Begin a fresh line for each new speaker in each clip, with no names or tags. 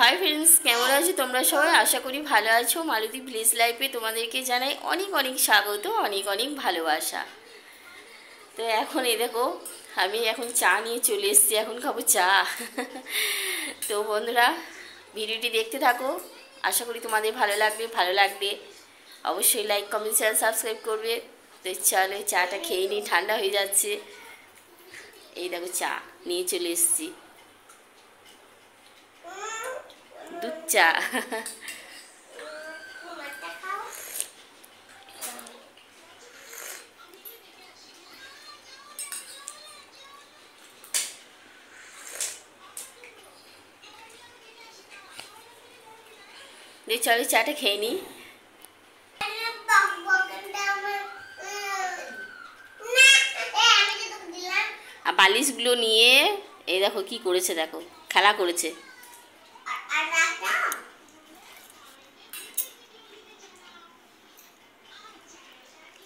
Hi friends, কেমন আছো তোমরা সবাই? আশা করি ভালো আছো। মালতী ভিলেজ লাইফে তোমাদেরকে জানাই অনেক অনেক স্বাগত, অনেক অনেক ভালোবাসা। তো এখন এই দেখো, আমি এখন চা নিয়ে চলে এসেছি, এখন খাবো চা। তো বন্ধুরা, ভিডিওটি দেখতে থাকো, আশা করি তোমাদের ভালো লাগবে অবশ্যই লাইক কমেন্ট শেয়ার সাবস্ক্রাইব করবে। তো চলো চাটা খেয়ে নিই, ঠান্ডা হয়ে যাচ্ছে। এই দেখো চা নিয়ে চলে এসেছি, দুধ চা। দিয়ে চলো চাটা খেয়ে নিই। আর বালিশগুলো নিয়ে এই দেখো কি করেছে, দেখো খেলা করেছে।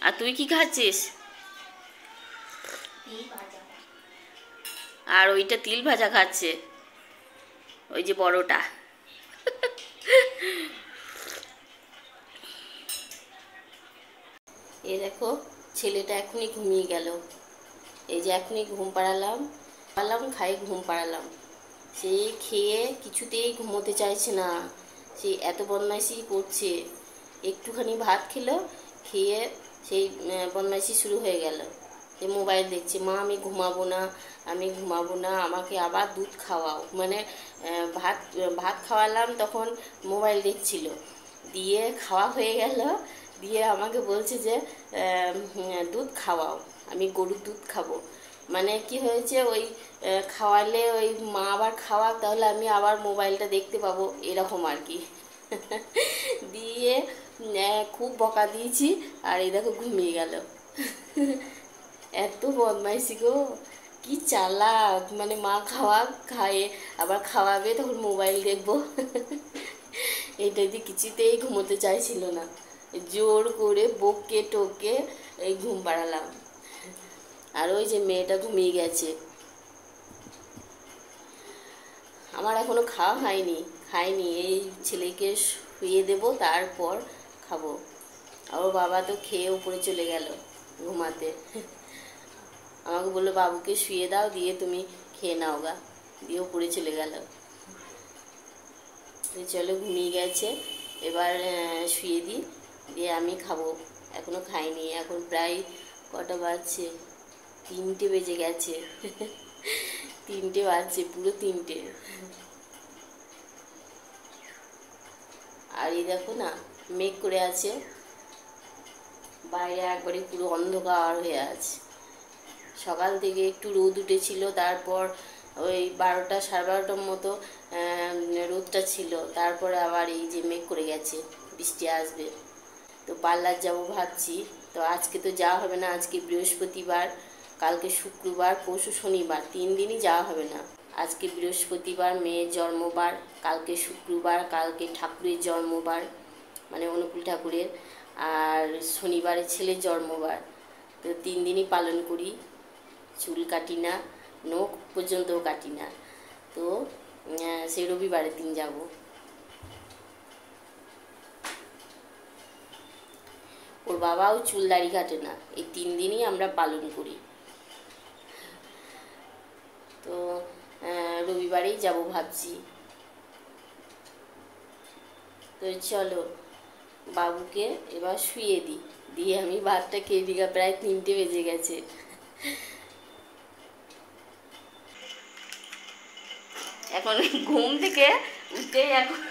আর তুই কি খাচ্ছিস? আর ওইটা তিল ভাজা খাচ্ছে, ওই যে বড়টা। এই দেখো ছেলেটা এখনই ঘুমিয়ে গেল। এই যে এখনই ঘুম পাড়ালাম, খাই ঘুম পাড়ালাম। সে খেয়ে কিছুতেই ঘুমোতে চাইছে না, সে এত বদমাইশি করছে। একটুখানি ভাত খেলো, খেয়ে সেই বদমাইশি শুরু হয়ে গেল। যে মোবাইল দেখছে, মা আমি ঘুমাবো না, আমাকে আবার দুধ খাওয়াও। মানে ভাত খাওয়ালাম, তখন মোবাইল দেখছিল, দিয়ে খাওয়া হয়ে গেল, দিয়ে আমাকে বলছে যে দুধ খাওয়াও, আমি গরুর দুধ খাবো। মানে কি হয়েছে, ওই খাওয়ালে ওই মা আবার খাওয়াক, তাহলে আমি আবার মোবাইলটা দেখতে পাবো, এরকম আর কি। দিয়ে খুব বকা দিয়েছি, আর এই দেখো ঘুমিয়ে গেল। এত বদমাইশি গো, কি চালাক! মানে মা খায়ে আবার খাওয়াবে, তখন মোবাইল দেখবো। এটা দিয়ে কিছুতেই ঘুমোতে চাইছিল না, জোর করে বকে টোকে এই ঘুম পাড়ালাম। আর ওই যে মেয়েটা ঘুমিয়ে গেছে। আমার এখনো খাওয়া খাইনি, এই ছেলেকে শুয়ে দেবো, তারপর খাবো। আর ওর বাবা তো খেয়ে উপরে চলে গেল ঘুমাতে। আমাকে বললো বাবুকে শুয়ে দাও, দিয়ে তুমি খেয়ে নাও গা, দিয়ে উপরে চলে গেল। চলো ঘুমিয়ে গেছে, এবার শুয়ে দিই, দিয়ে আমি খাবো। এখনো খাইনি, এখন প্রায় কটা বাজছে, 3টে বেজে গেছে। 3টে বাজছে, পুরো 3টে। আর এই দেখো না, মেঘ করে আছে, বাইরে একবারে পুরো অন্ধকার হয়ে আছে। সকাল থেকে একটু রোদ উঠেছিল, তারপর ওই 12টা সাড়ে 12টার মতো রোদটা ছিল, তারপরে আবার এই যে মেঘ করে গেছে, বৃষ্টি আসবে। তো পার্লার যাবো ভাবছি, তো আজকে তো যাওয়া হবে না, আজকে বৃহস্পতিবার, কালকে শুক্রবার, পরশু শনিবার, 3 দিনই যাওয়া হবে না। আজকে বৃহস্পতিবার, মেয়ের জন্মবার, কালকে শুক্রবার, কালকে ঠাকুরের জন্মবার, মানে অনুকূল ঠাকুরের, আর শনিবারে ছেলের জন্মবার। তো 3 দিনই পালন করি, চুল কাটি না, নখ পর্যন্তও কাটি না। তো সেই রবিবারের দিন যাব। ওর বাবাও চুল দাড়ি কাটে না, এই 3 দিনই আমরা পালন করি। তো রবিবারেই যাব ভাবছি। তো চলো বাবুকে এবার শুয়ে দিই, দিয়ে আমি ভাতটা খেয়ে দিই, প্রায় 3টে বেজে গেছে। এখন ঘুম থেকে উঠে এখন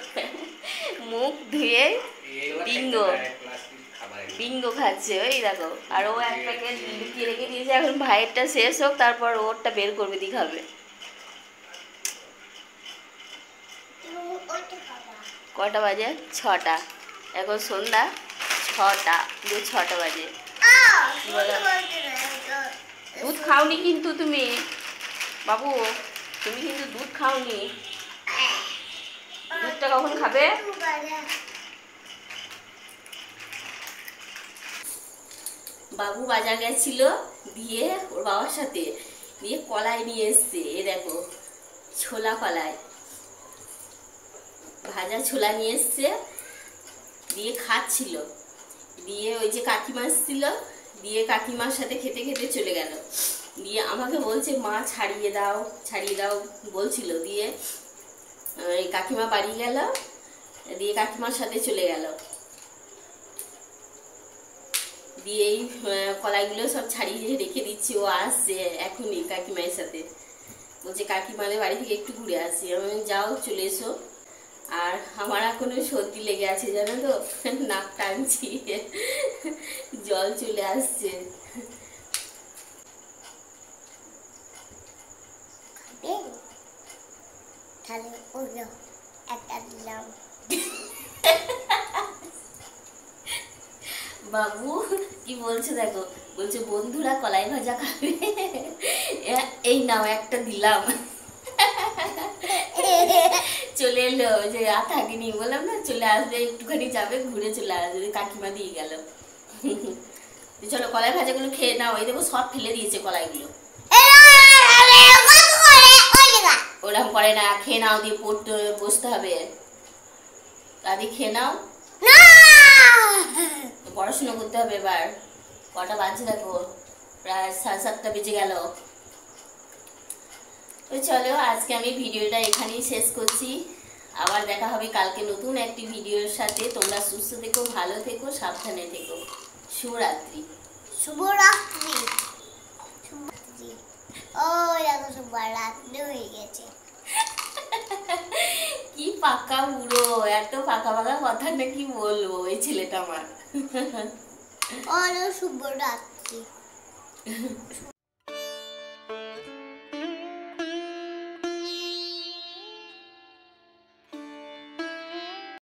মুখ ধুয়ে বিঙ্গো খাচ্ছে, ওই দেখো। আর ও এক প্যাকেট লুকিয়ে রেখে দিয়েছে, এখন ভাইয়েরটা শেষ হোক, তারপর ওরটা বের করবে, দিয়ে খাবে। কটা বাজে? 6টা। এখন সন্ধ্যা 6টা, পুরো 6টা বাজে। দুধ খাওনি কিন্তু তুমি, বাবু, তুমি কিন্তু দুধ খাওনি। দুধটা কখন খাবে? বাবু বাজার গেছিল, দিয়ে ওর বাবার সাথে, দিয়ে কলাই নিয়ে এসছে। এ দেখো ছোলা কলাই, ভাজা ছোলা নিয়ে এসছে, দিয়ে খাচ্ছিল। দিয়ে ওই যে কাকিমা এসেছিল, দিয়ে কাকিমার সাথে খেতে খেতে চলে গেল। দিয়ে আমাকে বলছে মা ছাড়িয়ে দাও ছাড়িয়ে দাও বলছিল। দিয়ে ওই কাকিমা বাড়ি গেল, দিয়ে কাকিমার সাথে চলে গেল। দিয়ে এই কলাইগুলো সব ছাড়িয়ে রেখে দিচ্ছি, ও আসছে এখনই কাকিমায়ের সাথে। বলছে কাকিমাদের বাড়ি থেকে একটু ঘুরে আসি। আমি যাও চলে এসো। আর আমার এখনো সর্দি লেগে আছে জানো তো, নাক টানছি, জল চলে আসছে। বাবু কি বলছে দেখো, বলছে বন্ধুরা কলাই ভাজা খাবে, এই নাও একটা দিলাম। চলে এলো, যে আর থাকিনি, বললাম না চলে আসবে, একটুখানি যাবে ঘুরে চলে আসবে। কাকিমা দিয়ে গেল। চলো কলাই ভাজাগুলো খেয়ে নাও। এই দেখো সব ফেলে দিয়েছে কলাইগুলো। ওরকম করে না, খেয়ে নাও, দিয়ে পড়তে বসতে হবে। দাদি খেয়ে নাও, পড়াশোনা করতে হবে এবার। কটা বাজছে দেখো, প্রায় 7:30 বেজে গেল। তো চলো আজকে আমি ভিডিওটা এখানেই শেষ করছি। আবার দেখা হবে কালকে নতুন একটি ভিডিওর সাথে। তোমরা সুস্থ থেকো, ভালো থেকো, সাবধানে থেকো। শুভরাত্রি।
শুভরাত্রি। ও দেখো শুভরাত্রি হয়ে গেছে।
কি পাকা বুড়ো, এত পাকা পাকা কথা না কি বলবো এই ছেলেটা আমার।
শুভরাত্রি।